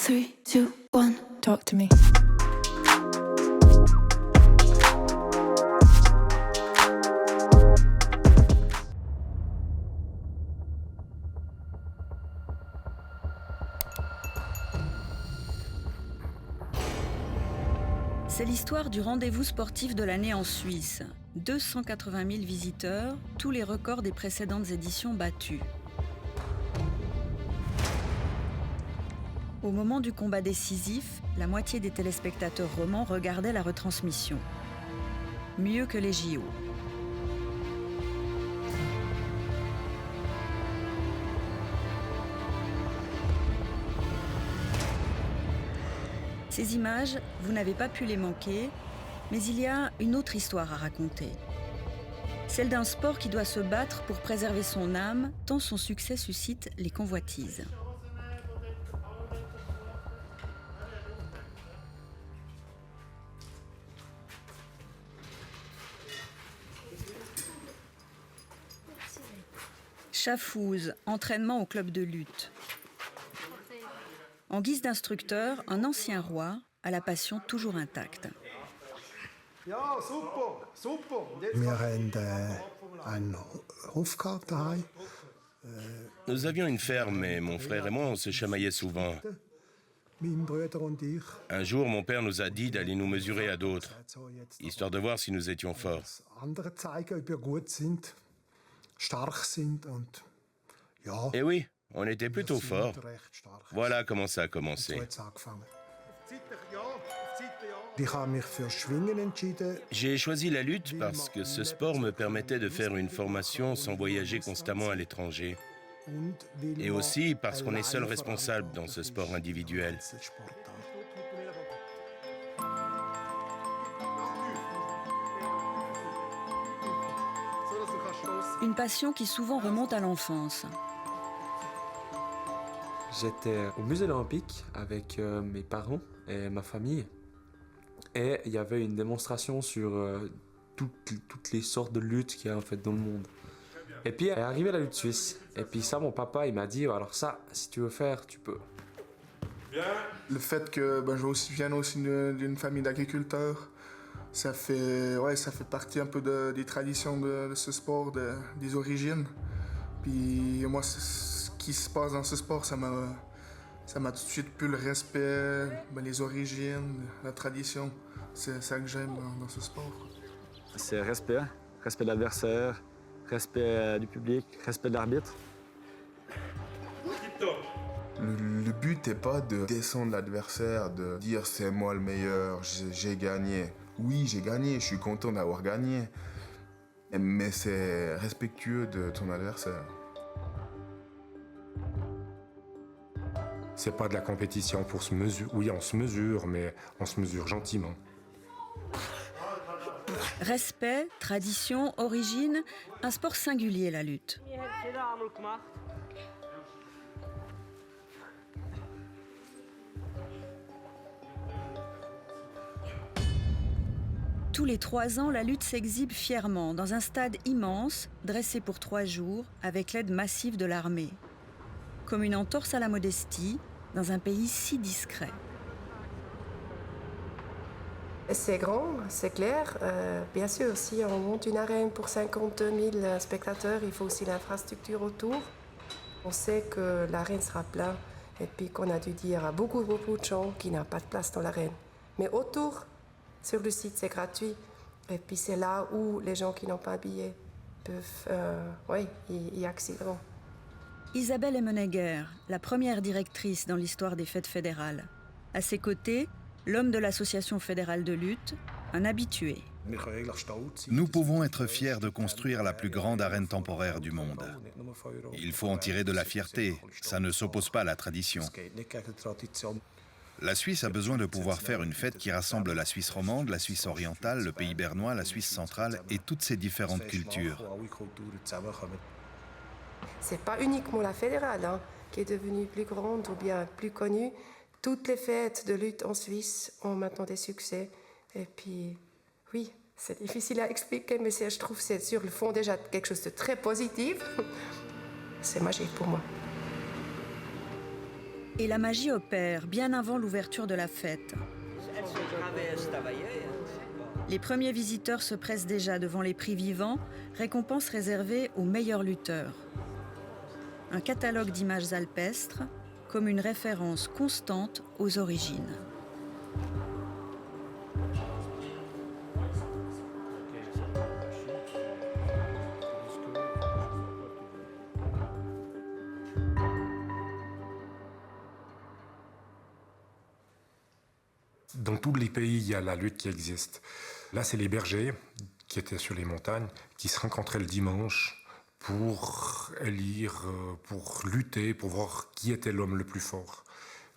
3, 2, 1. Talk to me. C'est l'histoire du rendez-vous sportif de l'année en Suisse. 280 000 visiteurs, tous les records des précédentes éditions battus. Au moment du combat décisif, la moitié des téléspectateurs romans regardaient la retransmission. Mieux que les JO. Ces images, vous n'avez pas pu les manquer, mais il y a une autre histoire à raconter. Celle d'un sport qui doit se battre pour préserver son âme, tant son succès suscite les convoitises. Schaffhouse, entraînement au club de lutte. En guise d'instructeur, un ancien roi a la passion toujours intacte. Wir haben einen Hof gehabt daheim. Nous avions une ferme et mon frère et moi, on se chamaillait souvent. Mein Bruder und ich. Un jour, mon père nous a dit d'aller nous mesurer à d'autres, histoire de voir si nous étions forts. Andere zeigen, ob wir gut sind, stark sind und ja. Et oui, on était plutôt forts. Voilà comment ça a commencé. Ich habe mich für Schwingen entschieden. J'ai choisi la lutte parce que ce sport me permettait de faire une formation sans voyager constamment à l'étranger. Et aussi parce qu'on est seul responsable dans ce sport individuel. Une passion qui souvent remonte à l'enfance. J'étais au musée olympique avec mes parents et ma famille. Et il y avait une démonstration sur toutes les sortes de luttes qu'il y a en fait dans le monde. Et puis est arrivée la lutte suisse. Et puis ça, mon papa, il m'a dit, alors ça, si tu veux faire, tu peux. Le fait que je viens aussi d'une famille d'agriculteurs, ça fait partie un peu des traditions de ce sport, des origines. Puis moi, ce qui se passe dans ce sport, ça m'a tout de suite plus le respect, les origines, la tradition. C'est ça que j'aime dans ce sport. C'est respect de l'adversaire, respect du public, respect de l'arbitre. Le but n'est pas de descendre l'adversaire, de dire c'est moi le meilleur, j'ai gagné. Oui, j'ai gagné, je suis content d'avoir gagné. Mais c'est respectueux de ton adversaire. C'est pas de la compétition pour se mesurer. Oui, on se mesure, mais on se mesure gentiment. Respect, tradition, origine, un sport singulier, la lutte. Tous les 3 ans, la lutte s'exhibe fièrement dans un stade immense, dressé pour 3 jours, avec l'aide massive de l'armée. Comme une entorse à la modestie, dans un pays si discret. C'est grand, c'est clair. Bien sûr, si on monte une arène pour 52 000 spectateurs, il faut aussi l'infrastructure autour. On sait que l'arène sera pleine et puis qu'on a dû dire à beaucoup de gens qu'il n'y a pas de place dans l'arène. Mais autour, sur le site, c'est gratuit. Et puis c'est là où les gens qui n'ont pas de billet peuvent y accéder. Isabelle Emmenegger, la première directrice dans l'histoire des fêtes fédérales. À ses côtés, l'homme de l'association fédérale de lutte, un habitué. Nous pouvons être fiers de construire la plus grande arène temporaire du monde. Il faut en tirer de la fierté, ça ne s'oppose pas à la tradition. La Suisse a besoin de pouvoir faire une fête qui rassemble la Suisse romande, la Suisse orientale, le pays bernois, la Suisse centrale et toutes ces différentes cultures. C'est pas uniquement la fédérale qui est devenue plus grande ou bien plus connue. Toutes les fêtes de lutte en Suisse ont maintenant des succès. Et puis, oui, c'est difficile à expliquer, mais je trouve que c'est sur le fond déjà quelque chose de très positif. C'est magique pour moi. Et la magie opère bien avant l'ouverture de la fête. Les premiers visiteurs se pressent déjà devant les prix vivants, récompenses réservées aux meilleurs lutteurs. Un catalogue d'images alpestres, comme une référence constante aux origines. Dans tous les pays, il y a la lutte qui existe. Là, c'est les bergers qui étaient sur les montagnes, qui se rencontraient le dimanche pour élire, pour lutter, pour voir qui était l'homme le plus fort.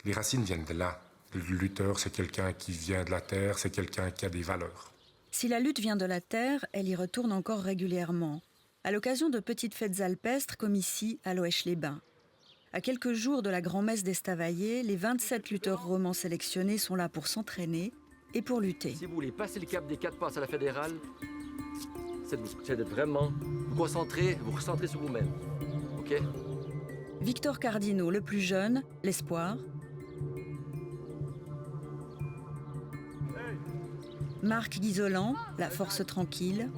Les racines viennent de là. Le lutteur, c'est quelqu'un qui vient de la terre, c'est quelqu'un qui a des valeurs. Si la lutte vient de la terre, elle y retourne encore régulièrement, à l'occasion de petites fêtes alpestres comme ici, à Loèche-les-Bains. À quelques jours de la grand-messe d'Estavayer, les 27 lutteurs romans sélectionnés sont là pour s'entraîner et pour lutter. Si vous voulez passer le cap des 4 passes à la fédérale, c'est d'être vraiment vous concentrer, vous recentrer sur vous-même. OK? Victor Cardino, le plus jeune, l'espoir. Marc Guizolan, la force tranquille.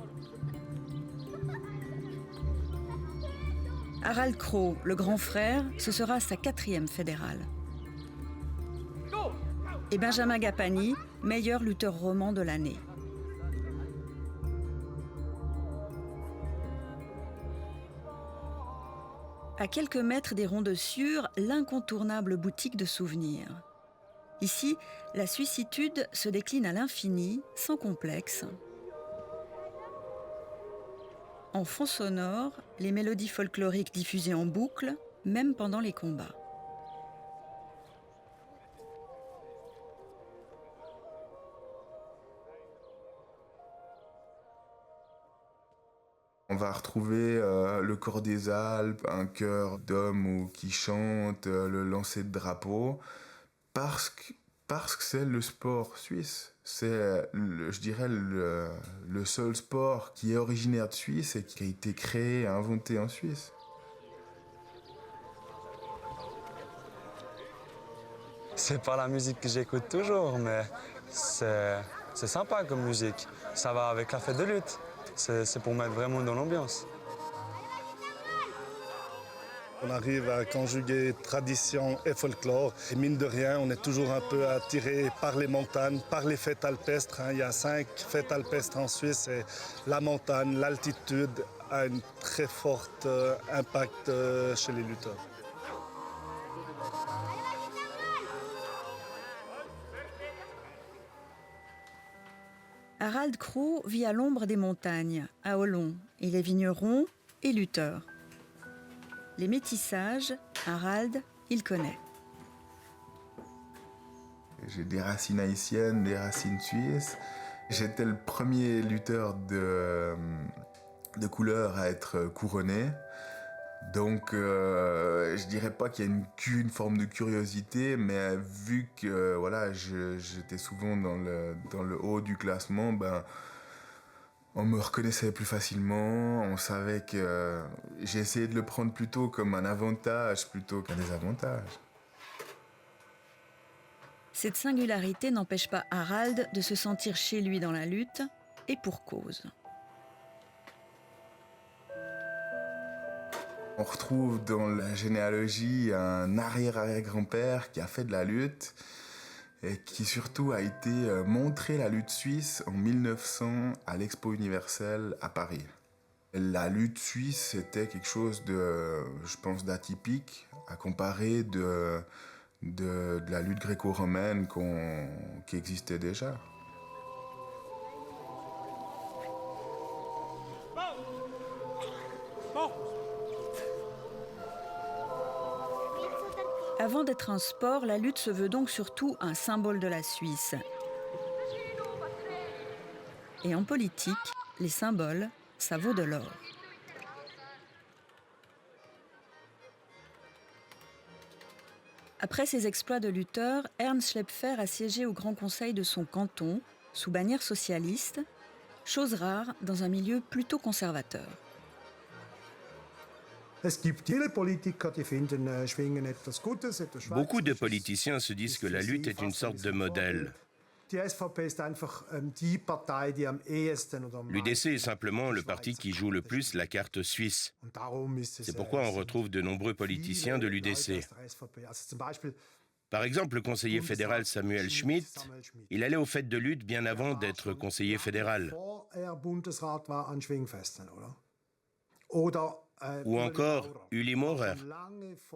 Harald Crow, le grand frère, ce sera sa 4e fédérale. Et Benjamin Gapani, meilleur lutteur roman de l'année. À quelques mètres des Ronds de Sûre, l'incontournable boutique de souvenirs. Ici, la suissitude se décline à l'infini, sans complexe. En fond sonore, les mélodies folkloriques diffusées en boucle, même pendant les combats. On va retrouver le Chœur des Alpes, un chœur d'hommes qui chantent, le lancer de drapeau, parce que c'est le sport suisse. C'est, je dirais, le seul sport qui est originaire de Suisse et qui a été créé et inventé en Suisse. C'est pas la musique que j'écoute toujours, mais c'est sympa comme musique. Ça va avec la fête de lutte. C'est pour mettre vraiment dans l'ambiance. On arrive à conjuguer tradition et folklore. Et mine de rien, on est toujours un peu attiré par les montagnes, par les fêtes alpestres. Il y a 5 fêtes alpestres en Suisse et la montagne, l'altitude a un très fort impact chez les lutteurs. Harald Crow vit à l'ombre des montagnes, à Olon. Il est vigneron et lutteur. Les métissages, Harald, il connaît. J'ai des racines haïtiennes, des racines suisses. J'étais le premier lutteur de couleur à être couronné. Donc, je dirais pas qu'il y a une forme de curiosité, mais vu que voilà, j'étais souvent dans le haut du classement, ben, on me reconnaissait plus facilement. On savait que j'ai essayé de le prendre plutôt comme un avantage plutôt qu'un désavantage. Cette singularité n'empêche pas Harald de se sentir chez lui dans la lutte, et pour cause. On retrouve dans la généalogie un arrière-arrière-grand-père qui a fait de la lutte et qui surtout a été montré la lutte suisse en 1900 à l'Expo universelle à Paris. La lutte suisse, c'était quelque chose de, je pense, d'atypique à comparer de la lutte gréco-romaine qui existait déjà. Avant d'être un sport, la lutte se veut donc surtout un symbole de la Suisse. Et en politique, les symboles, ça vaut de l'or. Après ses exploits de lutteur, Ernst Schlepfer a siégé au Grand Conseil de son canton, sous bannière socialiste, chose rare dans un milieu plutôt conservateur. Beaucoup de politiciens se disent que la lutte est une sorte de modèle. L'UDC est simplement le parti qui joue le plus la carte suisse. C'est pourquoi on retrouve de nombreux politiciens de l'UDC. Par exemple, le conseiller fédéral Samuel Schmidt, il allait aux fêtes de lutte bien avant d'être conseiller fédéral. Ou encore Uli Maurer.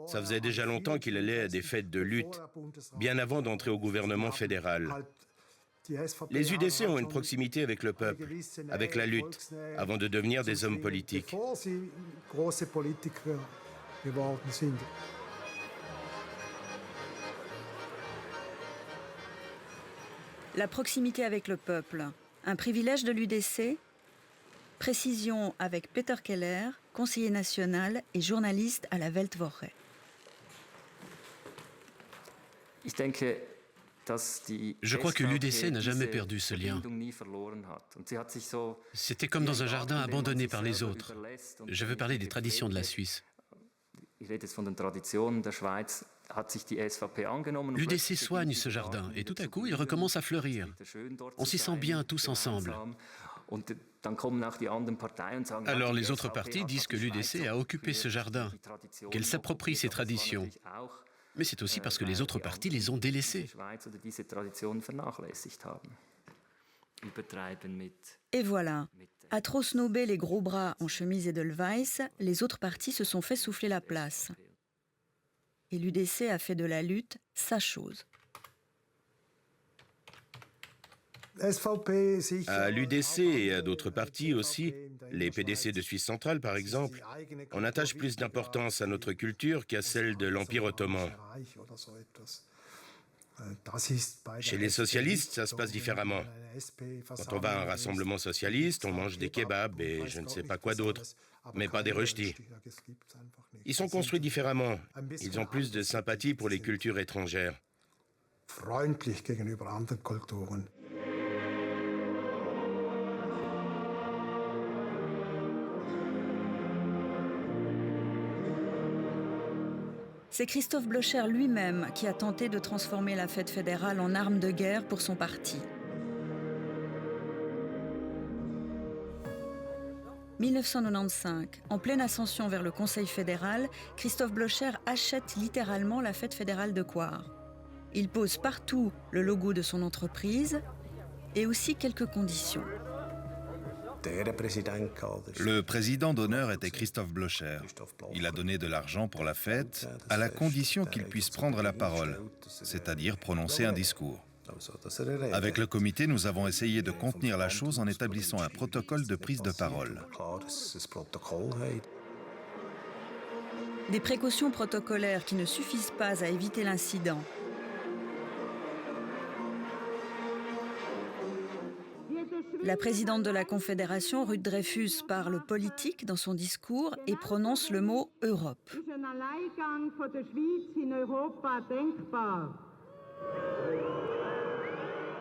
Ça faisait déjà longtemps qu'il allait à des fêtes de lutte, bien avant d'entrer au gouvernement fédéral. Les UDC ont une proximité avec le peuple, avec la lutte, avant de devenir des hommes politiques. La proximité avec le peuple, un privilège de l'UDC? Précision avec Peter Keller, conseiller national et journaliste à la Weltwoche. Je crois que l'UDC n'a jamais perdu ce lien. C'était comme dans un jardin abandonné par les autres. Je veux parler des traditions de la Suisse. L'UDC soigne ce jardin et tout à coup, il recommence à fleurir. On s'y sent bien tous ensemble. Alors les autres partis disent que l'UDC a occupé ce jardin, qu'elle s'approprie ses traditions. Mais c'est aussi parce que les autres partis les ont délaissés. Et voilà, à trop snober les gros bras en chemise Edelweiss, les autres partis se sont fait souffler la place. Et l'UDC a fait de la lutte sa chose. À l'UDC et à d'autres partis aussi, les PDC de Suisse centrale par exemple, on attache plus d'importance à notre culture qu'à celle de l'Empire ottoman. Chez les socialistes, ça se passe différemment. Quand on va à un rassemblement socialiste, on mange des kebabs et je ne sais pas quoi d'autre, mais pas des rösti. Ils sont construits différemment. Ils ont plus de sympathie pour les cultures étrangères. C'est Christoph Blocher lui-même qui a tenté de transformer la fête fédérale en arme de guerre pour son parti. 1995, en pleine ascension vers le Conseil fédéral, Christoph Blocher achète littéralement la fête fédérale de Coire. Il pose partout le logo de son entreprise et aussi quelques conditions. Le président d'honneur était Christoph Blocher. Il a donné de l'argent pour la fête, à la condition qu'il puisse prendre la parole, c'est-à-dire prononcer un discours. Avec le comité, nous avons essayé de contenir la chose en établissant un protocole de prise de parole. Des précautions protocolaires qui ne suffisent pas à éviter l'incident. La présidente de la Confédération, Ruth Dreyfus, parle politique dans son discours et prononce le mot « Europe ».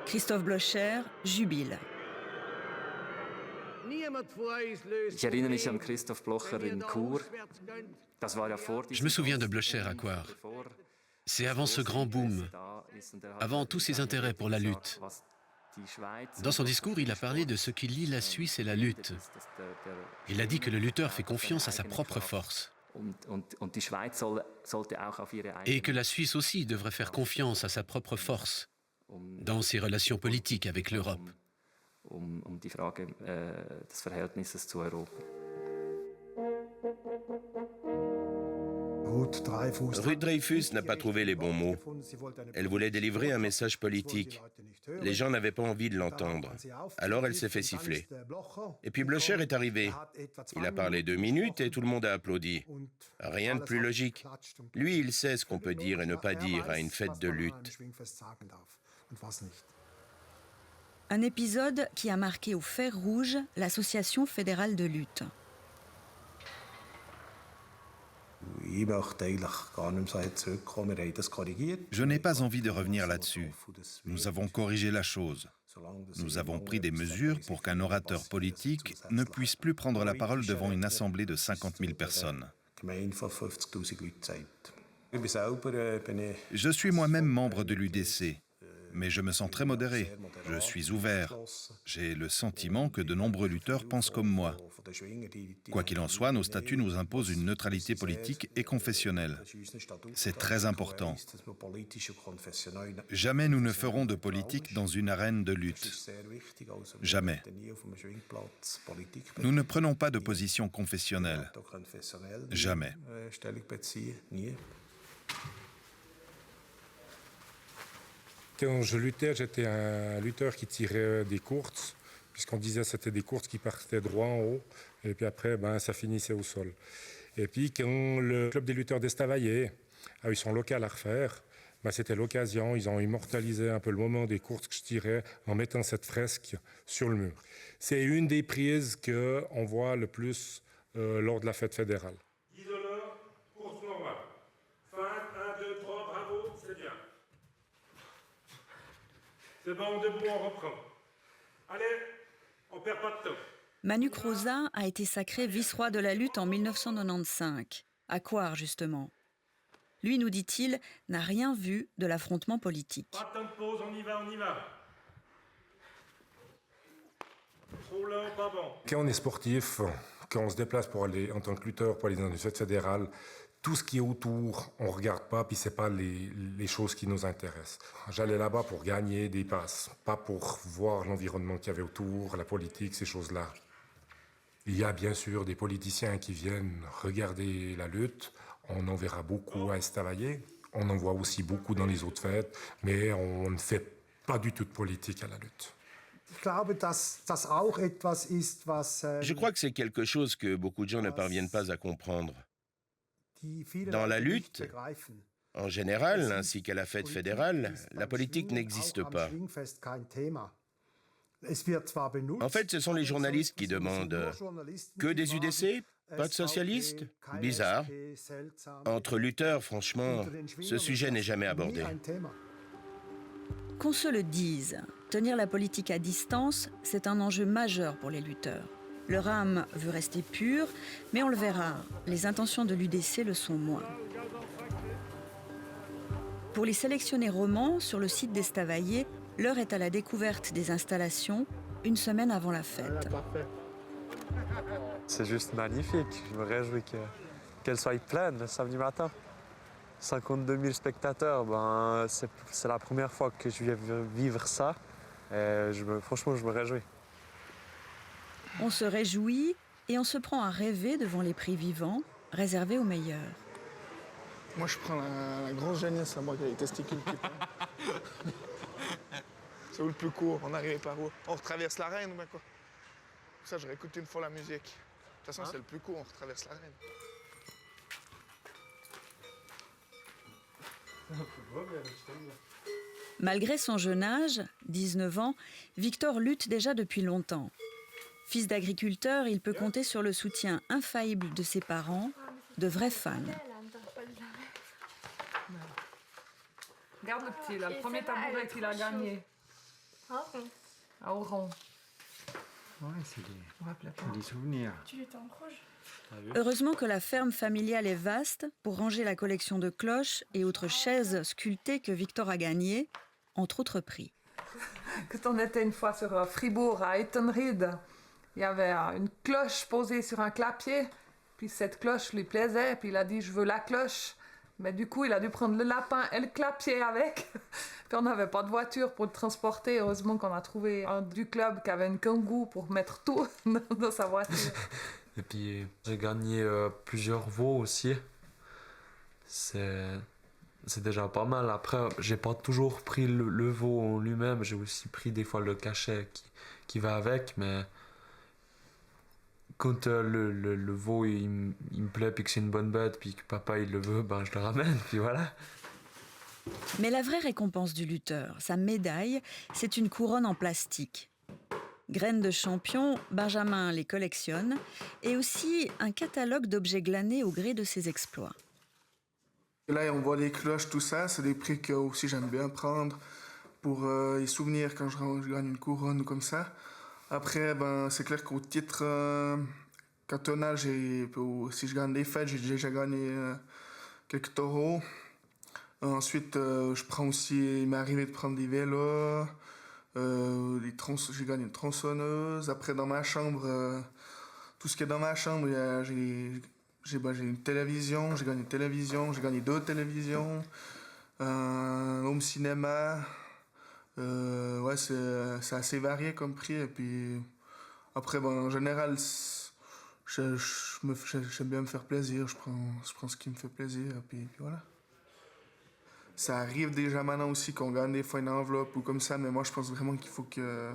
Christoph Blocher jubile. Je me souviens de Blocher à Coire. C'est avant ce grand boom, avant tous ses intérêts pour la lutte. Dans son discours, il a parlé de ce qui lie la Suisse et la lutte. Il a dit que le lutteur fait confiance à sa propre force. Et que la Suisse aussi devrait faire confiance à sa propre force dans ses relations politiques avec l'Europe. Ruth Dreyfus n'a pas trouvé les bons mots. Elle voulait délivrer un message politique. Les gens n'avaient pas envie de l'entendre. Alors elle s'est fait siffler. Et puis Blocher est arrivé. Il a parlé 2 minutes et tout le monde a applaudi. Rien de plus logique. Lui, il sait ce qu'on peut dire et ne pas dire à une fête de lutte. Un épisode qui a marqué au fer rouge l'Association fédérale de lutte. Je n'ai pas envie de revenir là-dessus. Nous avons corrigé la chose. Nous avons pris des mesures pour qu'un orateur politique ne puisse plus prendre la parole devant une assemblée de 50 000 personnes. Je suis moi-même membre de l'UDC, mais je me sens très modéré. Je suis ouvert. J'ai le sentiment que de nombreux lutteurs pensent comme moi. Quoi qu'il en soit, nos statuts nous imposent une neutralité politique et confessionnelle. C'est très important. Jamais nous ne ferons de politique dans une arène de lutte. Jamais. Nous ne prenons pas de position confessionnelle. Jamais. Quand je luttais, j'étais un lutteur qui tirait des courtes, puisqu'on disait que c'était des courtes qui partaient droit en haut, et puis après, ça finissait au sol. Et puis, quand le club des lutteurs d'Estavayer a eu son local à refaire, c'était l'occasion, ils ont immortalisé un peu le moment des courtes que je tirais en mettant cette fresque sur le mur. C'est une des prises qu'on voit le plus lors de la fête fédérale. Isoleur, course normale. Fin, 1, 2, 3, bravo, c'est bien. C'est bon, debout, on reprend. Allez, on perd pas de temps. Manu Crozat a été sacré vice-roi de la lutte en 1995, à Coire justement. Lui, nous dit-il, n'a rien vu de l'affrontement politique. Pas de temps de pause, on y va, on y va. Trop lent, pas bon. Quand on est sportif, quand on se déplace pour aller en tant que lutteur pour aller dans une fête fédérale, tout ce qui est autour, on ne regarde pas, puis ce n'est pas les choses qui nous intéressent. J'allais là-bas pour gagner des passes, pas pour voir l'environnement qu'il y avait autour, la politique, ces choses-là. Il y a bien sûr des politiciens qui viennent regarder la lutte. On en verra beaucoup à Estavayer. On en voit aussi beaucoup dans les autres fêtes, mais on ne fait pas du tout de politique à la lutte. Je crois que c'est quelque chose que beaucoup de gens ne parviennent pas à comprendre. Dans la lutte, en général, ainsi qu'à la fête fédérale, la politique n'existe pas. En fait, ce sont les journalistes qui demandent « Que des UDC ? Pas de socialistes ? Bizarre. » Entre lutteurs, franchement, ce sujet n'est jamais abordé. Qu'on se le dise, tenir la politique à distance, c'est un enjeu majeur pour les lutteurs. Leur âme veut rester pure, mais on le verra, les intentions de l'UDC le sont moins. Pour les sélectionnés romans, sur le site d'Estavayer, l'heure est à la découverte des installations, une semaine avant la fête. C'est juste magnifique. Je me réjouis qu'elle soit pleine le samedi matin. 52 000 spectateurs, c'est la première fois que je vais vivre ça. Et franchement, je me réjouis. On se réjouit et on se prend à rêver devant les prix vivants, réservés aux meilleurs. Moi, je prends la grosse jeunesse à moi qui a les testicules qui pendent. C'est où le plus court? On arrive par où? On retraverse l'arène ou bien quoi? Ça, j'aurais écouté une fois la musique. De toute façon, c'est le plus court, on retraverse l'arène. Malgré son jeune âge, 19 ans, Victor lutte déjà depuis longtemps. Fils d'agriculteur, il peut compter sur le soutien infaillible de ses parents, de vrais fans. Regarde le petit, là, le premier tabouret qu'il a gagné. À Oron. Ouais, c'est des souvenirs. Tu l'étais en rouge. Heureusement que la ferme familiale est vaste pour ranger la collection de cloches et autres chaises sculptées que Victor a gagnées, entre autres prix. Quand on était une fois sur Fribourg, à Etenried, il y avait une cloche posée sur un clapier, puis cette cloche lui plaisait, puis il a dit « je veux la cloche ». Mais du coup, il a dû prendre le lapin et le clapier avec. Puis on n'avait pas de voiture pour le transporter. Heureusement qu'on a trouvé un du club qui avait une kangou pour mettre tout dans sa voiture. Et puis j'ai gagné plusieurs veaux aussi. C'est déjà pas mal. Après, j'ai pas toujours pris le veau en lui-même. J'ai aussi pris des fois le cachet qui va avec, mais quand le veau il me plaît puis que c'est une bonne bête puis que papa il le veut, je le ramène puis voilà. Mais la vraie récompense du lutteur, sa médaille, c'est une couronne en plastique. Graines de champion, Benjamin les collectionne, et aussi un catalogue d'objets glanés au gré de ses exploits. Et là, on voit les cloches, tout ça, c'est des prix que aussi j'aime bien prendre pour les souvenirs quand je gagne une couronne ou comme ça. Après, c'est clair qu'au titre cantonal, si je gagne des fêtes, j'ai déjà gagné quelques taureaux. Ensuite, il m'est arrivé de prendre des vélos, j'ai gagné une tronçonneuse. Après, dans ma chambre, tout ce qui est dans ma chambre, j'ai une télévision, j'ai gagné une télévision, j'ai gagné 2 télévisions, un home cinéma. C'est assez varié comme prix. Et puis après, en général, j'aime bien me faire plaisir. Je prends ce qui me fait plaisir. Et puis voilà. Ça arrive déjà maintenant aussi qu'on gagne des fois une enveloppe ou comme ça, mais moi je pense vraiment qu'il faut que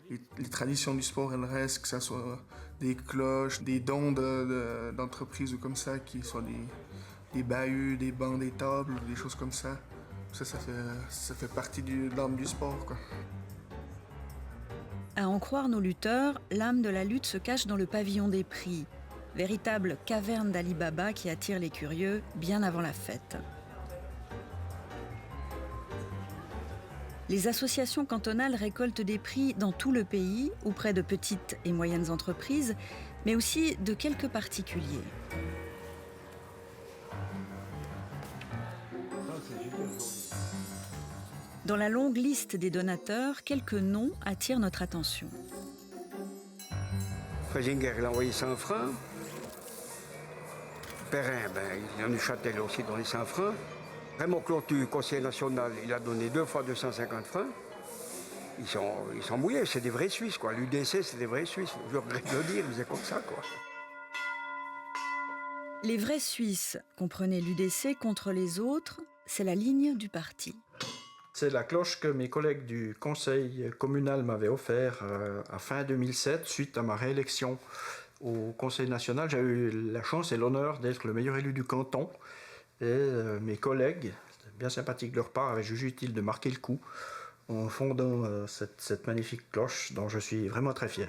les traditions du sport elles restent, que ça soit des cloches, des dons d'entreprises ou comme ça, qui soient des bahuts, des bancs, des tables, des choses comme ça. Ça fait partie de l'âme du sport, quoi. À en croire nos lutteurs, l'âme de la lutte se cache dans le pavillon des prix, véritable caverne d'Ali Baba qui attire les curieux bien avant la fête. Les associations cantonales récoltent des prix dans tout le pays, auprès de petites et moyennes entreprises, mais aussi de quelques particuliers. Dans la longue liste des donateurs, quelques noms attirent notre attention. Freisinger, il a envoyé 100 francs. Perrin, il y a eu Châtel aussi dans les 100 francs. Raymond Clotu, conseiller national, il a donné 2 fois 250 francs. Ils sont mouillés, c'est des vrais Suisses, quoi. L'UDC, c'est des vrais Suisses. Je regrette de le dire, mais c'est comme ça, quoi. Les vrais Suisses, comprenez l'UDC contre les autres, c'est la ligne du parti. C'est la cloche que mes collègues du conseil communal m'avaient offert à fin 2007, suite à ma réélection au conseil national. J'ai eu la chance et l'honneur d'être le meilleur élu du canton. Et mes collègues, bien sympathiques de leur part, avaient jugé utile de marquer le coup en fondant cette magnifique cloche dont je suis vraiment très fier.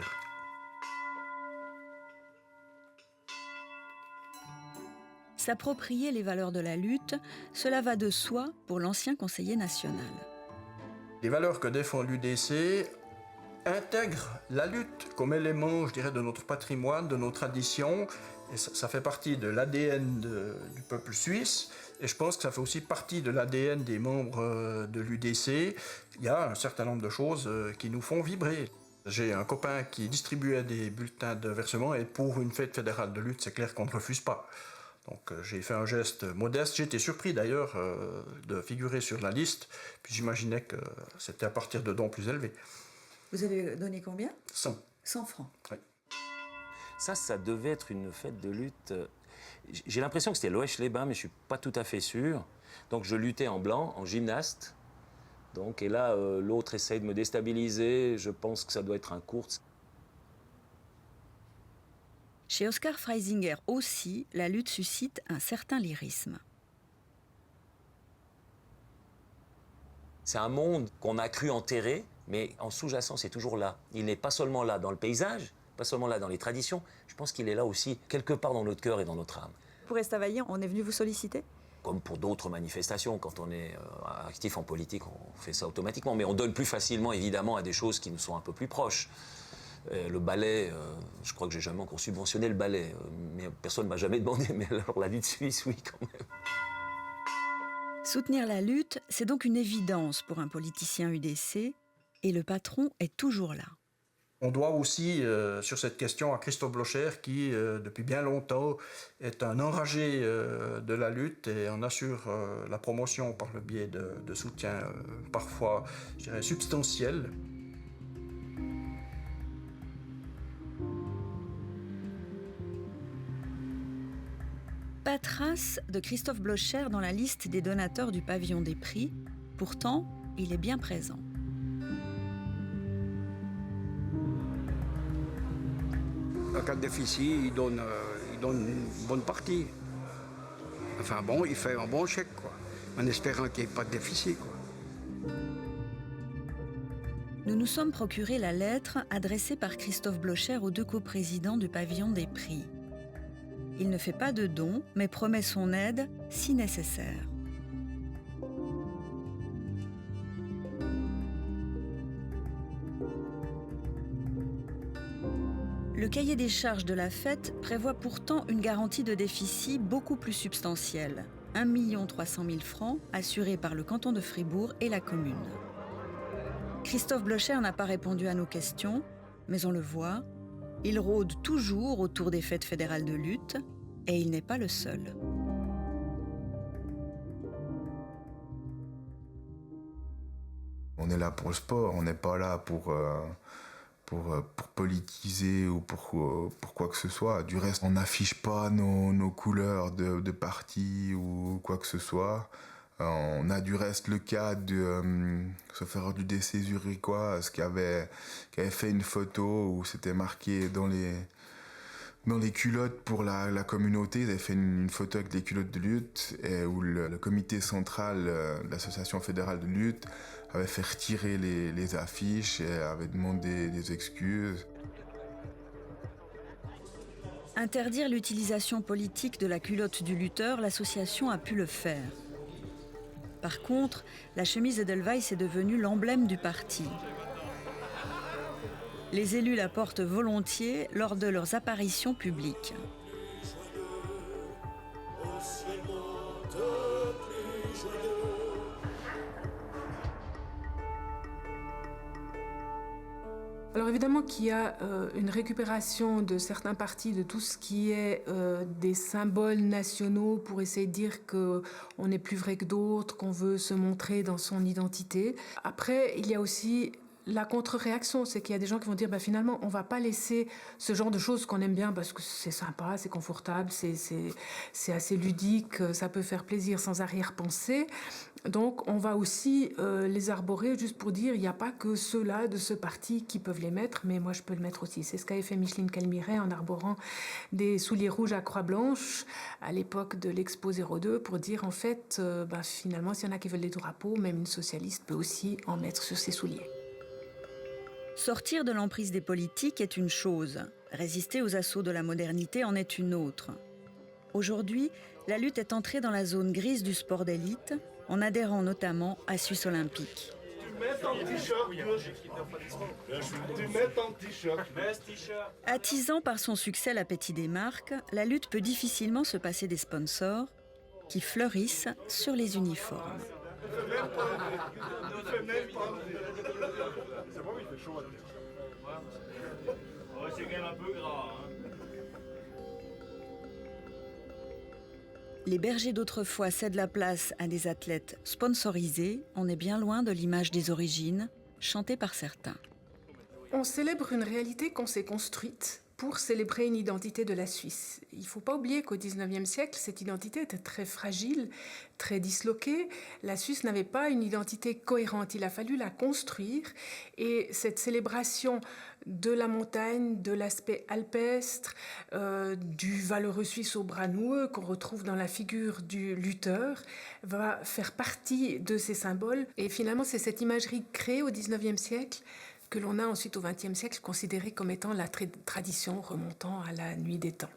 S'approprier les valeurs de la lutte, cela va de soi pour l'ancien conseiller national. Les valeurs que défend l'UDC intègrent la lutte comme élément, je dirais, de notre patrimoine, de nos traditions. Et ça fait partie de l'ADN du peuple suisse. Et je pense que ça fait aussi partie de l'ADN des membres de l'UDC. Il y a un certain nombre de choses qui nous font vibrer. J'ai un copain qui distribuait des bulletins de versement et pour une fête fédérale de lutte, c'est clair qu'on ne refuse pas. Donc j'ai fait un geste modeste. J'ai été surpris d'ailleurs de figurer sur la liste. Puis j'imaginais que c'était à partir de dons plus élevés. Vous avez donné combien ? 100. 100 francs. Oui. Ça devait être une fête de lutte. J'ai l'impression que c'était Loèche-les-Bains, mais je ne suis pas tout à fait sûr. Donc je luttais en blanc, en gymnaste. Et là, l'autre essaye de me déstabiliser. Je pense que ça doit être un course. Chez Oskar Freisinger aussi, la lutte suscite un certain lyrisme. C'est un monde qu'on a cru enterrer, mais en sous-jacent, c'est toujours là. Il n'est pas seulement là dans le paysage, pas seulement là dans les traditions, je pense qu'il est là aussi, quelque part dans notre cœur et dans notre âme. Pour Estavayer, on est venu vous solliciter ? Comme pour d'autres manifestations, quand on est actif en politique, on fait ça automatiquement. Mais on donne plus facilement, évidemment, à des choses qui nous sont un peu plus proches. Le ballet, je crois que j'ai jamais encore subventionné le ballet. Mais personne ne m'a jamais demandé, mais alors la lutte suisse, oui, quand même. Soutenir la lutte, c'est donc une évidence pour un politicien UDC, et le patron est toujours là. On doit aussi, sur cette question, à Christophe Blocher, qui, depuis bien longtemps, est un enragé de la lutte et en assure la promotion par le biais de soutien parfois, je dirais, substantiel. Pas trace de Christophe Blocher dans la liste des donateurs du pavillon des prix. Pourtant, il est bien présent. En cas de déficit, il donne une bonne partie. Enfin bon, il fait un bon chèque, quoi. En espérant qu'il n'y ait pas de déficit, quoi. Nous nous sommes procuré la lettre adressée par Christophe Blocher aux 2 coprésidents du pavillon des prix. Il ne fait pas de dons, mais promet son aide si nécessaire. Le cahier des charges de la fête prévoit pourtant une garantie de déficit beaucoup plus substantielle, 1 300 000 francs assurés par le canton de Fribourg et la commune. Christophe Blocher n'a pas répondu à nos questions, mais on le voit, il rôde toujours autour des fêtes fédérales de lutte et il n'est pas le seul. On est là pour le sport, on n'est pas là pour politiser ou pour quoi que ce soit. Du reste, on n'affiche pas nos couleurs de parti ou quoi que ce soit. On a du reste le cas de sauf erreur du décès zurichois, qui avait fait une photo où c'était marqué dans les culottes pour la communauté. Ils avaient fait une photo avec des culottes de lutte et où le comité central de l'association fédérale de lutte avait fait retirer les affiches et avait demandé des excuses. Interdire l'utilisation politique de la culotte du lutteur, l'association a pu le faire. Par contre, la chemise Edelweiss est devenue l'emblème du parti. Les élus la portent volontiers lors de leurs apparitions publiques. Alors évidemment qu'il y a une récupération de certains partis de tout ce qui est des symboles nationaux pour essayer de dire qu'on est plus vrai que d'autres, qu'on veut se montrer dans son identité. Après, il y a aussi la contre-réaction, c'est qu'il y a des gens qui vont dire finalement on va pas laisser ce genre de choses qu'on aime bien parce que c'est sympa, c'est confortable, c'est assez ludique, ça peut faire plaisir sans arrière-pensée. Donc on va aussi les arborer juste pour dire il n'y a pas que ceux-là de ce parti qui peuvent les mettre, mais moi je peux le mettre aussi. C'est ce qu'avait fait Micheline Calmiret en arborant des souliers rouges à croix blanche à l'époque de l'Expo 02 pour dire en fait finalement s'il y en a qui veulent des drapeaux, même une socialiste peut aussi en mettre sur ses souliers. Sortir de l'emprise des politiques est une chose, résister aux assauts de la modernité en est une autre. Aujourd'hui, la lutte est entrée dans la zone grise du sport d'élite, en adhérant notamment à Suisse Olympique. Attisant par son succès l'appétit des marques, la lutte peut difficilement se passer des sponsors qui fleurissent sur les uniformes. C'est quand même un peu gras. Les bergers d'autrefois cèdent la place à des athlètes sponsorisés. On est bien loin de l'image des origines, chantée par certains. On célèbre une réalité qu'on s'est construite pour célébrer une identité de la Suisse. Il ne faut pas oublier qu'au XIXe siècle, cette identité était très fragile, très disloquée. La Suisse n'avait pas une identité cohérente. Il a fallu la construire. Et cette célébration de la montagne, de l'aspect alpestre, du valeureux Suisse au bras noueux qu'on retrouve dans la figure du lutteur, va faire partie de ces symboles. Et finalement, c'est cette imagerie créée au XIXe siècle que l'on a ensuite au XXe siècle considérée comme étant la tradition remontant à la nuit des temps.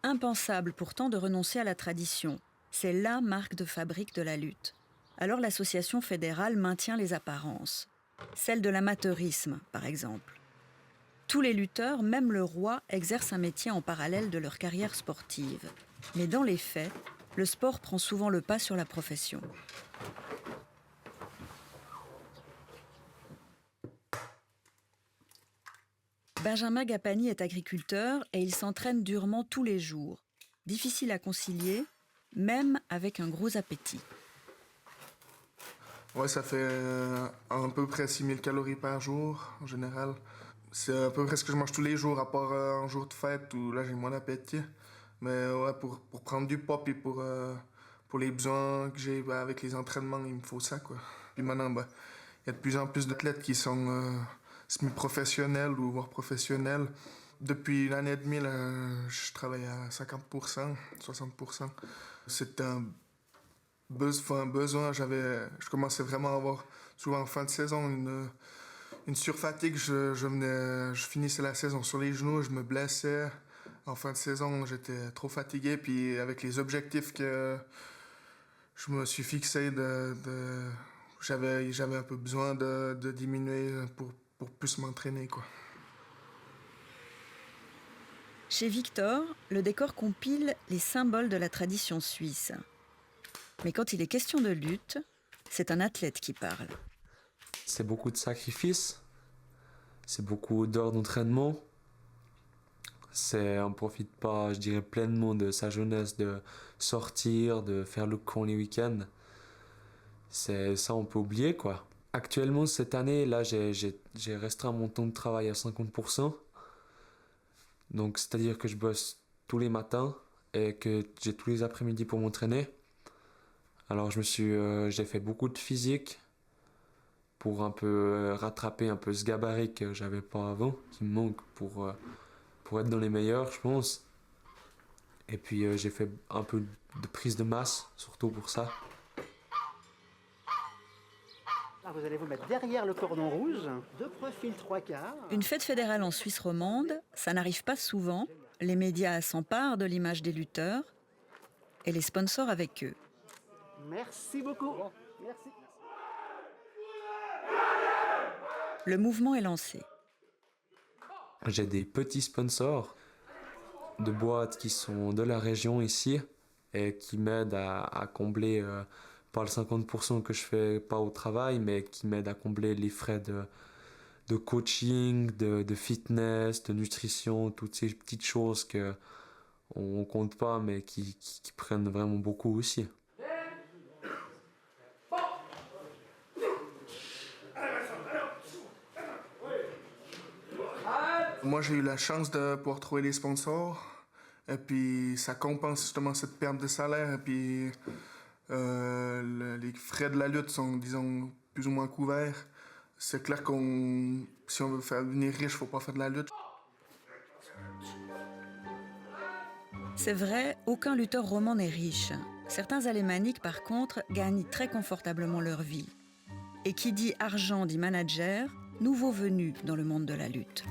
Impensable pourtant de renoncer à la tradition. C'est la marque de fabrique de la lutte. Alors l'association fédérale maintient les apparences. Celle de l'amateurisme, par exemple. Tous les lutteurs, même le roi, exercent un métier en parallèle de leur carrière sportive. Mais dans les faits, le sport prend souvent le pas sur la profession. Benjamin Gapani est agriculteur et il s'entraîne durement tous les jours. Difficile à concilier, même avec un gros appétit. Ouais, ça fait à peu près 6000 calories par jour, en général. C'est à peu près ce que je mange tous les jours, à part un jour de fête où là j'ai moins d'appétit. Mais ouais, pour prendre du poids et pour les besoins que j'ai avec les entraînements, il me faut ça, quoi. Puis maintenant, il y a de plus en plus d'athlètes qui sont semi-professionnels ou voire professionnels. Depuis une année et demie, là, je travaille à 50%, 60%. C'est un besoin. Je commençais vraiment à avoir, souvent en fin de saison, une surfatigue. Je finissais la saison sur les genoux, je me blessais. En fin de saison, j'étais trop fatigué. Puis avec les objectifs que je me suis fixé, j'avais un peu besoin de diminuer pour plus m'entraîner, quoi. Chez Victor, le décor compile les symboles de la tradition suisse. Mais quand il est question de lutte, c'est un athlète qui parle. C'est beaucoup de sacrifices, c'est beaucoup d'heures d'entraînement. On ne profite pas, je dirais, pleinement de sa jeunesse, de sortir, de faire le camp les week-ends. Ça, on peut oublier, quoi. Actuellement, cette année, là, j'ai restreint mon temps de travail à 50%. Donc, c'est-à-dire que je bosse tous les matins et que j'ai tous les après-midi pour m'entraîner. Alors, j'ai fait beaucoup de physique pour un peu rattraper un peu ce gabarit que j'avais pas avant, qui me manque pour être dans les meilleurs, je pense. Et puis j'ai fait un peu de prise de masse, surtout pour ça. Là, vous allez vous mettre derrière le cordon rouge, de profil 3/4. Une fête fédérale en Suisse romande, ça n'arrive pas souvent. Les médias s'emparent de l'image des lutteurs et les sponsors avec eux. Merci beaucoup. Merci. Le mouvement est lancé. J'ai des petits sponsors de boîtes qui sont de la région ici et qui m'aident à combler, pas le 50% que je fais pas au travail, mais qui m'aident à combler les frais de coaching, de fitness, de nutrition, toutes ces petites choses qu'on compte pas mais qui prennent vraiment beaucoup aussi. Moi, j'ai eu la chance de pouvoir trouver les sponsors. Et puis, ça compense justement cette perte de salaire. Et puis, les frais de la lutte sont, disons, plus ou moins couverts. C'est clair si on veut faire devenir riche, il ne faut pas faire de la lutte. C'est vrai, aucun lutteur roman n'est riche. Certains alémaniques, par contre, gagnent très confortablement leur vie. Et qui dit argent dit manager, nouveau venu dans le monde de la lutte.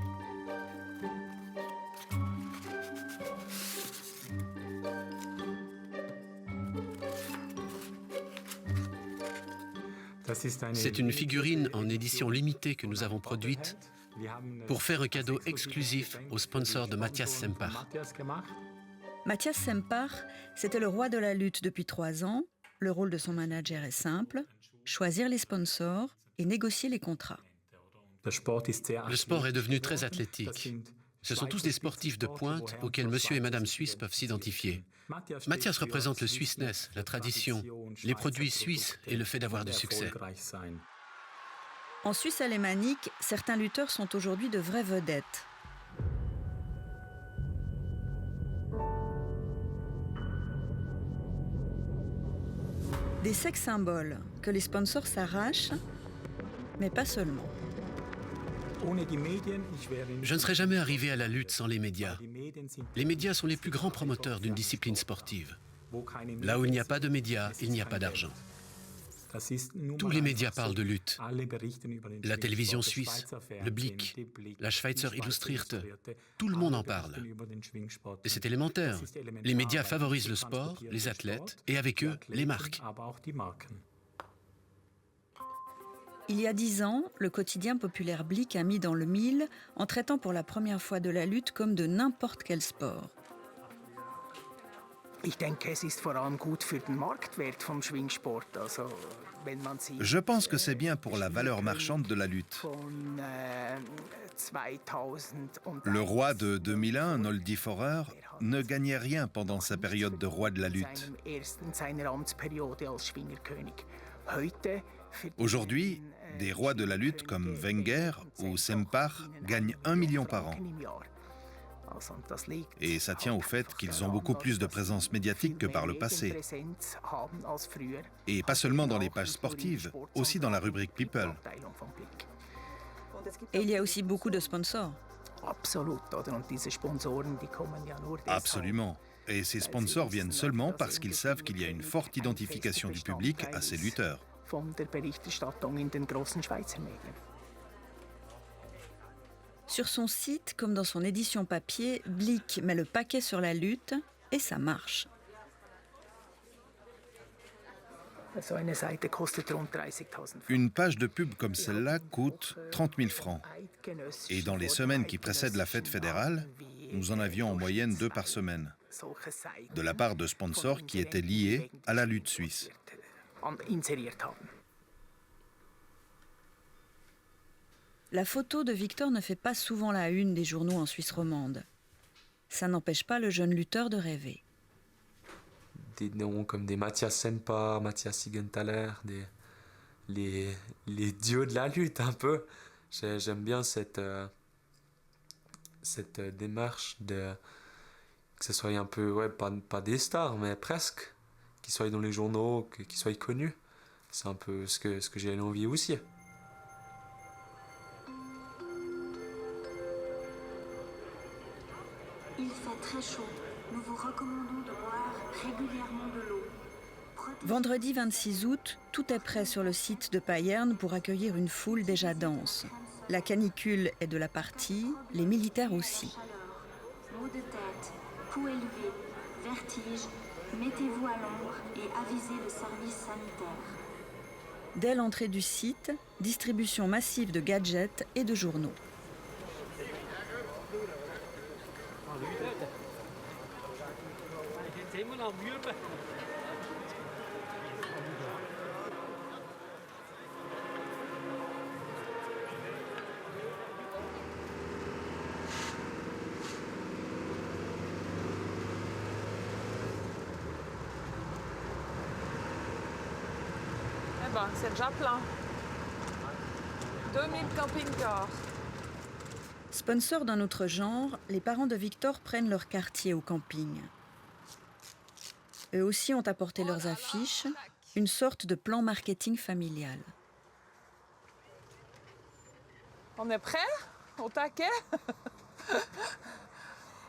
C'est une figurine en édition limitée que nous avons produite pour faire un cadeau exclusif au sponsor de Matthias Sempach. Matthias Sempach, c'était le roi de la lutte depuis 3 ans. Le rôle de son manager est simple, choisir les sponsors et négocier les contrats. Le sport est devenu très athlétique. Ce sont tous des sportifs de pointe auxquels monsieur et madame Suisse peuvent s'identifier. Matthias représente le Swissness, la tradition, les produits suisses et le fait d'avoir du succès. En Suisse alémanique, certains lutteurs sont aujourd'hui de vraies vedettes. Des sex symboles que les sponsors s'arrachent, mais pas seulement. Je ne serais jamais arrivé à la lutte sans les médias. Les médias sont les plus grands promoteurs d'une discipline sportive. Là où il n'y a pas de médias, il n'y a pas d'argent. Tous les médias parlent de lutte. La télévision suisse, le Blick, la Schweizer Illustrierte, tout le monde en parle. Et c'est élémentaire. Les médias favorisent le sport, les athlètes et avec eux, les marques. Il y a 10 ans, le quotidien populaire Blick a mis dans le mille en traitant pour la première fois de la lutte comme de n'importe quel sport. Je pense que c'est bien pour la valeur marchande de la lutte. Le roi de 2001, Noldi Forer, ne gagnait rien pendant sa période de roi de la lutte. Aujourd'hui, des rois de la lutte comme Wenger ou Sempach gagnent 1 million par an. Et ça tient au fait qu'ils ont beaucoup plus de présence médiatique que par le passé. Et pas seulement dans les pages sportives, aussi dans la rubrique People. Et il y a aussi beaucoup de sponsors. Absolument. Et ces sponsors viennent seulement parce qu'ils savent qu'il y a une forte identification du public à ces lutteurs. Sur son site, comme dans son édition papier, Blick met le paquet sur la lutte et ça marche. Une page de pub comme celle-là coûte 30 000 francs. Et dans les semaines qui précèdent la fête fédérale, Nous en avions en moyenne 2 par semaine, de la part de sponsors qui étaient liés à la lutte suisse. La photo de Victor ne fait pas souvent la une des journaux en Suisse romande. Ça n'empêche pas le jeune lutteur de rêver. Des noms comme des Matthias Semper, Matthias Siegenthaler, les dieux de la lutte un peu. J'aime bien cette démarche de que ce soit un peu, ouais, pas des stars, mais presque, qu'ils soient dans les journaux, qu'ils soient connus. C'est un peu ce que j'ai envie aussi. Il fait très chaud. Nous vous recommandons de boire régulièrement de l'eau. Vendredi 26 août, tout est prêt sur le site de Payerne pour accueillir une foule déjà dense. La canicule est de la partie, les militaires aussi. Maux de tête, pouls élevés, vertige, mettez-vous à l'ombre et avisez le service sanitaire. Dès l'entrée du site, distribution massive de gadgets et de journaux. Eh ben, c'est déjà plein. 2000 camping-cars. Sponsors d'un autre genre, les parents de Victor prennent leur quartier au camping. Eux aussi ont apporté leurs affiches, une sorte de plan marketing familial. On est prêts? Au taquet?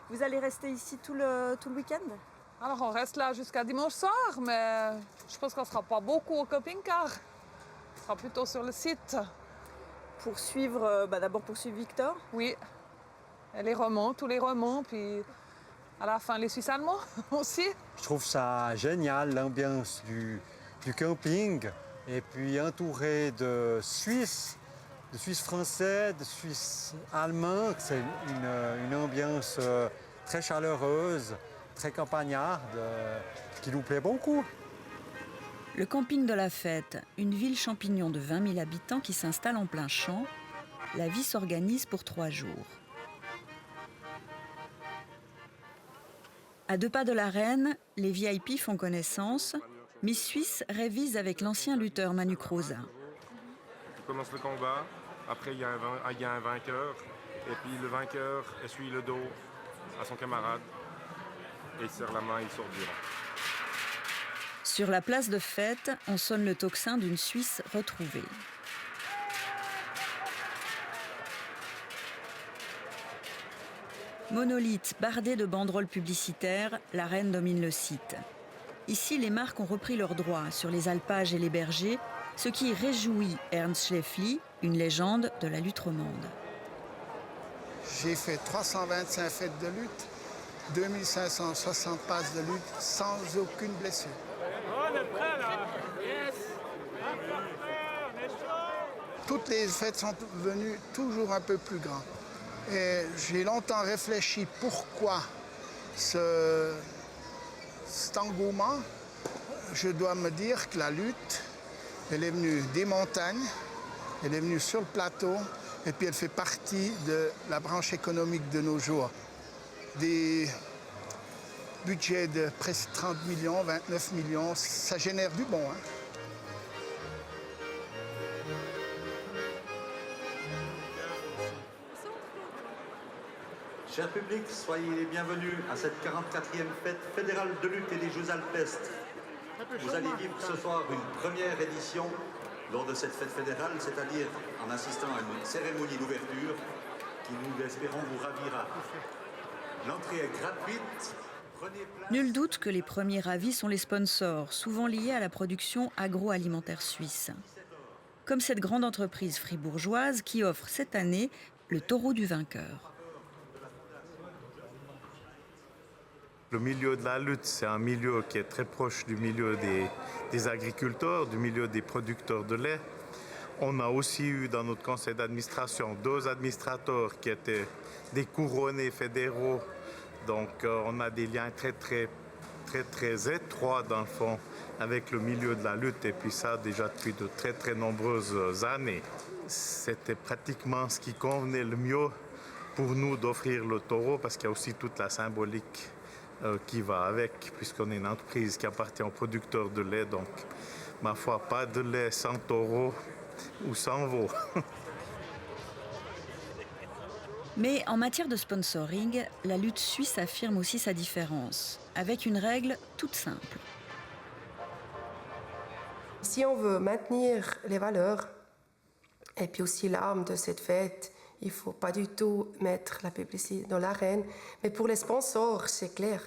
Vous allez rester ici tout le week-end? Alors on reste là jusqu'à dimanche soir, mais je pense qu'on ne sera pas beaucoup au camping-car. On sera plutôt sur le site. Pour suivre, d'abord pour suivre Victor? Oui. Et les romans, tous les romans, puis à la fin les Suisses allemands aussi. Je trouve ça génial, l'ambiance du camping, et puis entouré de Suisses français, de Suisses allemands. C'est une ambiance très chaleureuse, très campagnarde, qui nous plaît beaucoup. Le camping de la Fête, une ville champignon de 20 000 habitants qui s'installe en plein champ. La vie s'organise pour 3 jours. À 2 pas de l'arène, les VIP font connaissance. Miss Suisse révise avec l'ancien lutteur Manu Croza. On commence le combat, après il y a un vainqueur, et puis le vainqueur essuie le dos à son camarade, et il serre la main, il sort du rang. Sur la place de Fête, on sonne le tocsin d'une Suisse retrouvée. Monolithe bardé de banderoles publicitaires, l'arène domine le site. Ici, les marques ont repris leurs droits sur les alpages et les bergers, ce qui réjouit Ernst Schleffli, une légende de la lutte romande. J'ai fait 325 fêtes de lutte, 2560 passes de lutte sans aucune blessure. On est prêt là. Yes. Toutes les fêtes sont devenues toujours un peu plus grandes. Et j'ai longtemps réfléchi pourquoi cet engouement. Je dois me dire que la lutte, elle est venue des montagnes, elle est venue sur le plateau, et puis elle fait partie de la branche économique de nos jours. Des budgets de presque 30 millions, 29 millions, ça génère du bon. Cher public, soyez les bienvenus à cette 44e fête fédérale de lutte et des Jeux alpestres. Vous allez vivre ce soir une première édition lors de cette fête fédérale, c'est-à-dire en assistant à une cérémonie d'ouverture qui, nous l'espérons, vous ravira. L'entrée est gratuite. Nul doute que les premiers ravis sont les sponsors, souvent liés à la production agroalimentaire suisse. Comme cette grande entreprise fribourgeoise qui offre cette année le taureau du vainqueur. Le milieu de la lutte, c'est un milieu qui est très proche du milieu des agriculteurs, du milieu des producteurs de lait. On a aussi eu dans notre conseil d'administration 2 administrateurs qui étaient des couronnés fédéraux. Donc on a des liens très étroits dans le fond avec le milieu de la lutte, et puis ça déjà depuis de très nombreuses années. C'était pratiquement ce qui convenait le mieux pour nous d'offrir le taureau, parce qu'il y a aussi toute la symbolique qui va avec, puisqu'on est une entreprise qui appartient aux producteurs de lait. Donc, ma foi, pas de lait sans taureau ou sans veau. Mais en matière de sponsoring, la lutte suisse affirme aussi sa différence, avec une règle toute simple. Si on veut maintenir les valeurs, et puis aussi l'âme de cette fête, il ne faut pas du tout mettre la publicité dans l'arène. Mais pour les sponsors, c'est clair.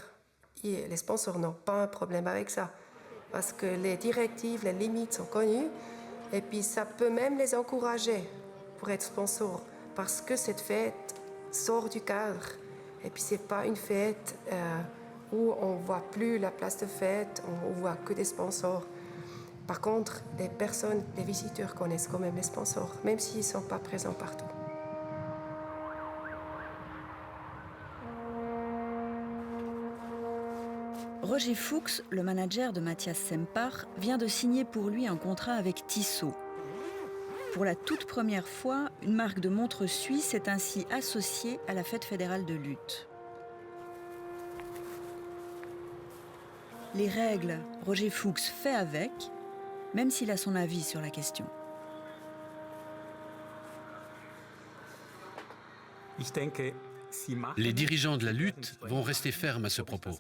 Et les sponsors n'ont pas un problème avec ça. Parce que les directives, les limites sont connues. Et puis ça peut même les encourager pour être sponsor. Parce que cette fête sort du cadre. Et puis ce n'est pas une fête où on ne voit plus la place de fête, on ne voit que des sponsors. Par contre, les personnes, les visiteurs connaissent quand même les sponsors, même s'ils ne sont pas présents partout. Roger Fuchs, le manager de Matthias Sempach, vient de signer pour lui un contrat avec Tissot. Pour la toute première fois, une marque de montre suisse est ainsi associée à la fête fédérale de lutte. Les règles, Roger Fuchs fait avec, même s'il a son avis sur la question. Les dirigeants de la lutte vont rester fermes à ce propos.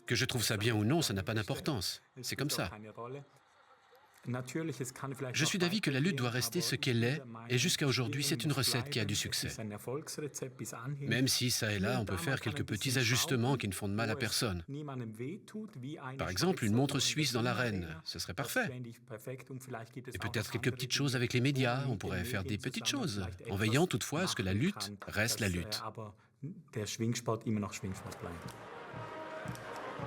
Que je trouve ça bien ou non, ça n'a pas d'importance. C'est comme ça. Je suis d'avis que la lutte doit rester ce qu'elle est, et jusqu'à aujourd'hui, c'est une recette qui a du succès. Même si, ça et là, on peut faire quelques petits ajustements qui ne font de mal à personne. Par exemple, une montre suisse dans l'arène, ce serait parfait. Et peut-être quelques petites choses avec les médias, on pourrait faire des petites choses, en veillant toutefois à ce que la lutte reste la lutte.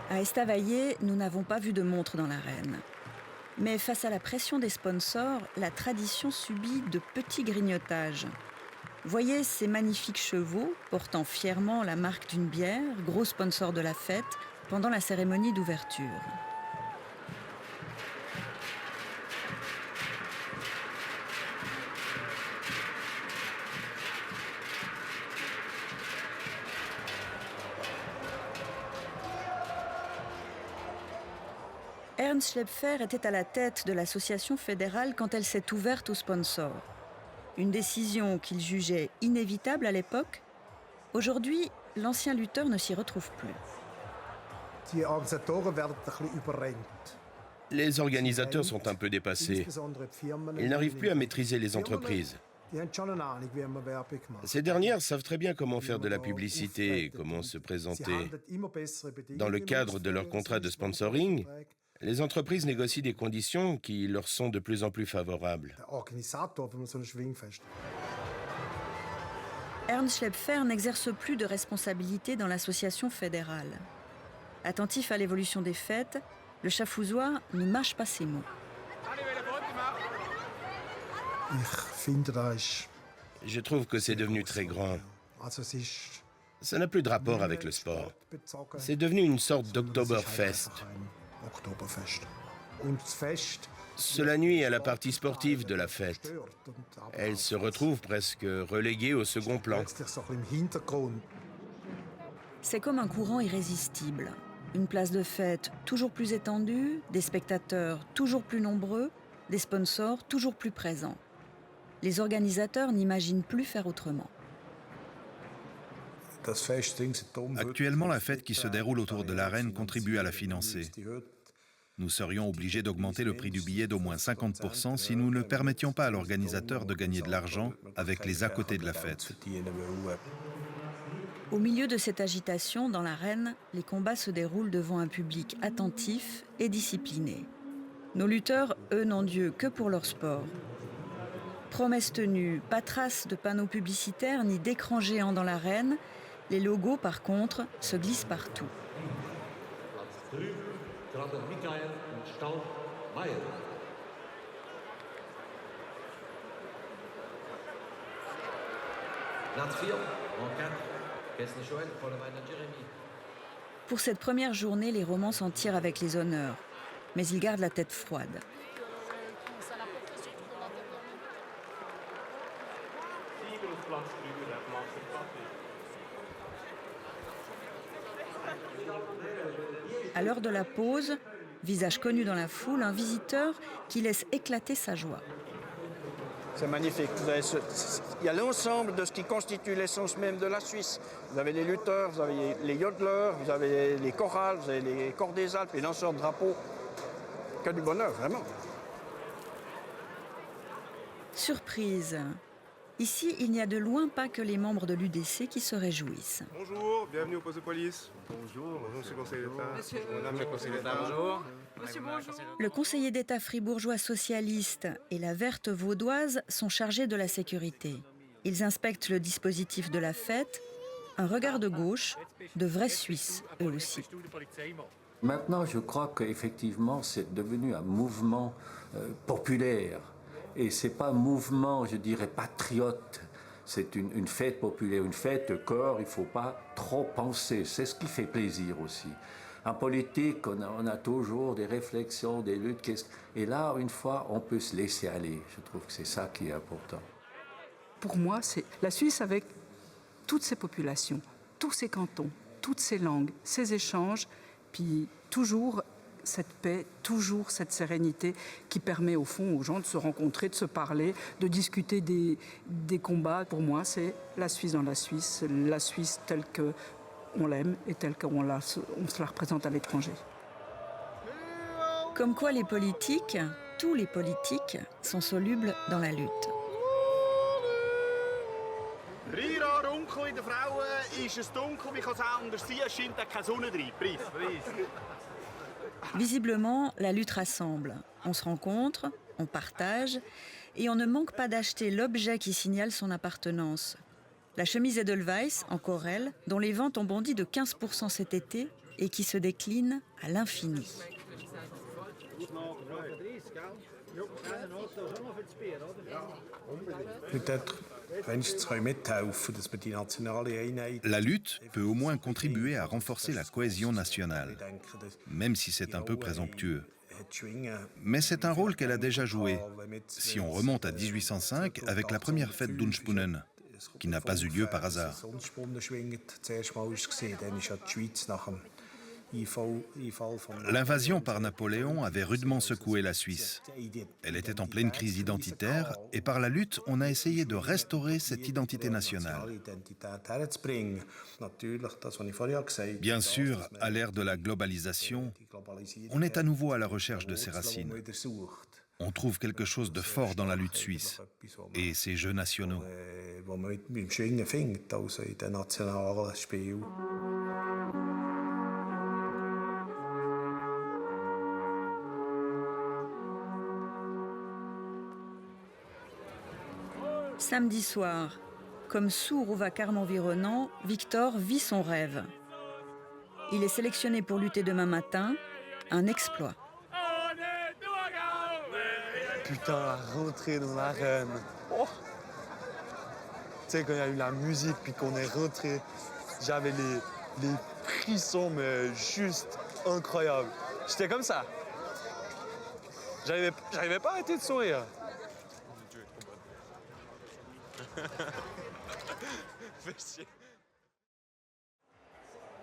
À Estavayer, nous n'avons pas vu de montre dans l'arène. Mais face à la pression des sponsors, la tradition subit de petits grignotages. Voyez ces magnifiques chevaux portant fièrement la marque d'une bière, gros sponsor de la fête, pendant la cérémonie d'ouverture. Ernst Schlepfer était à la tête de l'association fédérale quand elle s'est ouverte aux sponsors. Une décision qu'il jugeait inévitable à l'époque. Aujourd'hui, l'ancien lutteur ne s'y retrouve plus. Les organisateurs sont un peu dépassés. Ils n'arrivent plus à maîtriser les entreprises. Ces dernières savent très bien comment faire de la publicité et comment se présenter. Dans le cadre de leur contrat de sponsoring, les entreprises négocient des conditions qui leur sont de plus en plus favorables. Ernst Schlepfer n'exerce plus de responsabilité dans l'association fédérale. Attentif à l'évolution des fêtes, le Schaffhausois ne mâche pas ses mots. Je trouve que c'est devenu très grand. Ça n'a plus de rapport avec le sport. C'est devenu une sorte d'Oktoberfest. Cela nuit à la partie sportive de la fête. Elle se retrouve presque reléguée au second plan. C'est comme un courant irrésistible. Une place de fête toujours plus étendue, des spectateurs toujours plus nombreux, des sponsors toujours plus présents. Les organisateurs n'imaginent plus faire autrement. Actuellement, la fête qui se déroule autour de l'arène contribue à la financer. Nous serions obligés d'augmenter le prix du billet d'au moins 50% si nous ne permettions pas à l'organisateur de gagner de l'argent avec les à côté de la fête. Au milieu de cette agitation, dans l'arène, les combats se déroulent devant un public attentif et discipliné. Nos lutteurs, eux, n'ont Dieu que pour leur sport. Promesses tenues, pas trace de panneaux publicitaires ni d'écrans géants dans l'arène. Les logos, par contre, se glissent partout. Pour cette première journée, les Romans s'en tirent avec les honneurs, mais ils gardent la tête froide. À l'heure de la pause, visage connu dans la foule, un visiteur qui laisse éclater sa joie. C'est magnifique. Il y a l'ensemble de ce qui constitue l'essence même de la Suisse. Vous avez les lutteurs, vous avez les yodeleurs, vous avez les chorales, vous avez les corps des Alpes, les lanceurs de drapeaux. Que du bonheur, vraiment. Surprise. Ici, il n'y a de loin pas que les membres de l'UDC qui se réjouissent. Bonjour, bienvenue au poste de police. Bonjour, monsieur le conseiller d'État. Madame le conseiller d'État, bonjour. Monsieur, bonjour. Le conseiller d'État fribourgeois socialiste et la verte vaudoise sont chargés de la sécurité. Ils inspectent le dispositif de la fête. Un regard de gauche, de vrais Suisses, eux aussi. Maintenant, je crois qu'effectivement, c'est devenu un mouvement populaire. Et ce n'est pas un mouvement, je dirais, patriote. C'est une fête populaire, une fête de corps, il ne faut pas trop penser. C'est ce qui fait plaisir aussi. En politique, on a toujours des réflexions, des luttes. Et là, une fois, on peut se laisser aller. Je trouve que c'est ça qui est important. Pour moi, c'est la Suisse avec toutes ses populations, tous ses cantons, toutes ses langues, ses échanges, puis toujours cette paix, toujours cette sérénité qui permet au fond aux gens de se rencontrer, de se parler, de discuter des combats. Pour moi, c'est la Suisse dans la Suisse telle qu'on l'aime et telle qu'on se la représente à l'étranger. Comme quoi les politiques, tous les politiques, sont solubles dans la lutte. Rira dunkel in der Frauen ist es dunkel, wie kann es anders sein, es scheint keine Sonne rein. Preis. Visiblement, la lutte rassemble. On se rencontre, on partage, et on ne manque pas d'acheter l'objet qui signale son appartenance. La chemise Edelweiss, en corelle, dont les ventes ont bondi de 15% cet été et qui se décline à l'infini. Peut-être La lutte peut au moins contribuer à renforcer la cohésion nationale, même si c'est un peu présomptueux. Mais c'est un rôle qu'elle a déjà joué, si on remonte à 1805 avec la première fête d'Unspunnen, qui n'a pas eu lieu par hasard. L'invasion par Napoléon avait rudement secoué la Suisse. Elle était en pleine crise identitaire et par la lutte, on a essayé de restaurer cette identité nationale. Bien sûr, à l'ère de la globalisation, on est à nouveau à la recherche de ses racines. On trouve quelque chose de fort dans la lutte suisse et ses jeux nationaux. Samedi soir, comme sourd au vacarme environnant, Victor vit son rêve. Il est sélectionné pour lutter demain matin, un exploit. Putain, la rentrée dans l'arène. Oh. Tu sais, quand il y a eu la musique, puis qu'on est rentré, j'avais les frissons, mais juste incroyables. J'étais comme ça. J'arrivais pas à arrêter de sourire.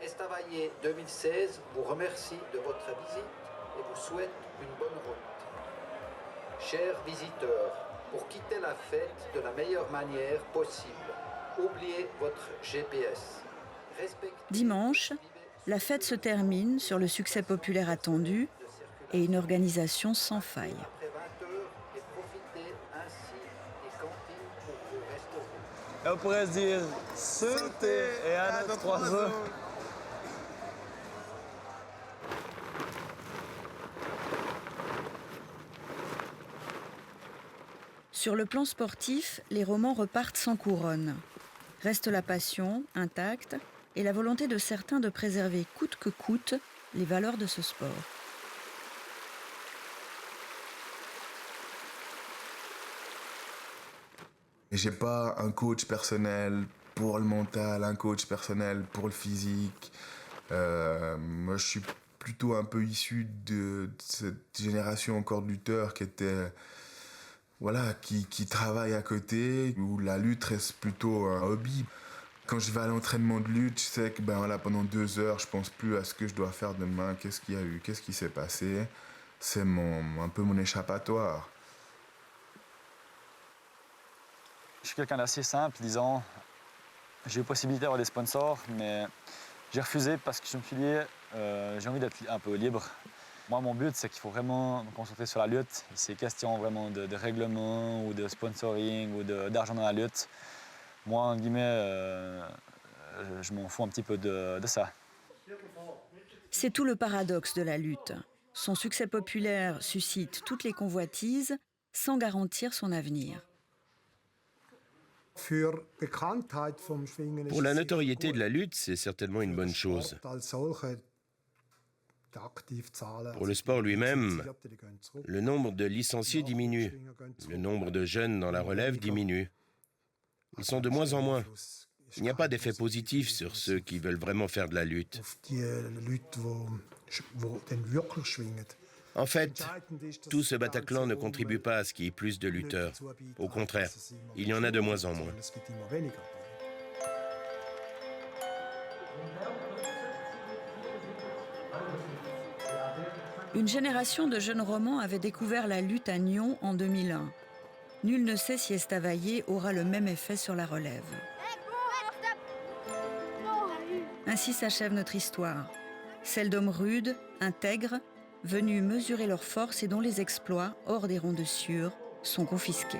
Estavayer 2016 vous remercie de votre visite et vous souhaite une bonne route. Chers visiteurs, pour quitter la fête de la meilleure manière possible, oubliez votre GPS. Dimanche, la fête se termine sur le succès populaire attendu et une organisation sans faille. Et on pourrait se dire sauter et à notre oiseau. Sur le plan sportif, les Romans repartent sans couronne. Reste la passion, intacte, et la volonté de certains de préserver coûte que coûte les valeurs de ce sport. J'ai pas un coach personnel pour le mental, un coach personnel pour le physique. Moi, je suis plutôt un peu issu de cette génération encore de lutteurs qui était, voilà, qui travaillent à côté, où la lutte reste plutôt un hobby. Quand je vais à l'entraînement de lutte, je sais que voilà, pendant 2 heures, je pense plus à ce que je dois faire demain, qu'est-ce qu'il y a eu, qu'est-ce qui s'est passé. C'est un peu mon échappatoire. Je suis quelqu'un d'assez simple, disons. J'ai eu possibilité d'avoir des sponsors, mais j'ai refusé parce que je me suis dit, j'ai envie d'être un peu libre. Moi, mon but, c'est qu'il faut vraiment me concentrer sur la lutte. C'est question vraiment de règlement ou de sponsoring ou d'argent dans la lutte. Moi, en guillemets, je m'en fous un petit peu de ça. C'est tout le paradoxe de la lutte. Son succès populaire suscite toutes les convoitises sans garantir son avenir. Pour la notoriété de la lutte, c'est certainement une bonne chose. Pour le sport lui-même, le nombre de licenciés diminue, le nombre de jeunes dans la relève diminue. Ils sont de moins en moins. Il n'y a pas d'effet positif sur ceux qui veulent vraiment faire de la lutte. En fait, tout ce Bataclan ne contribue pas à ce qu'il y ait plus de lutteurs. Au contraire, il y en a de moins en moins. Une génération de jeunes Romans avait découvert la lutte à Nyon en 2001. Nul ne sait si Estavayer aura le même effet sur la relève. Ainsi s'achève notre histoire. Celle d'hommes rudes, intègres, venus mesurer leurs forces et dont les exploits, hors des ronds de Sûre, sont confisqués.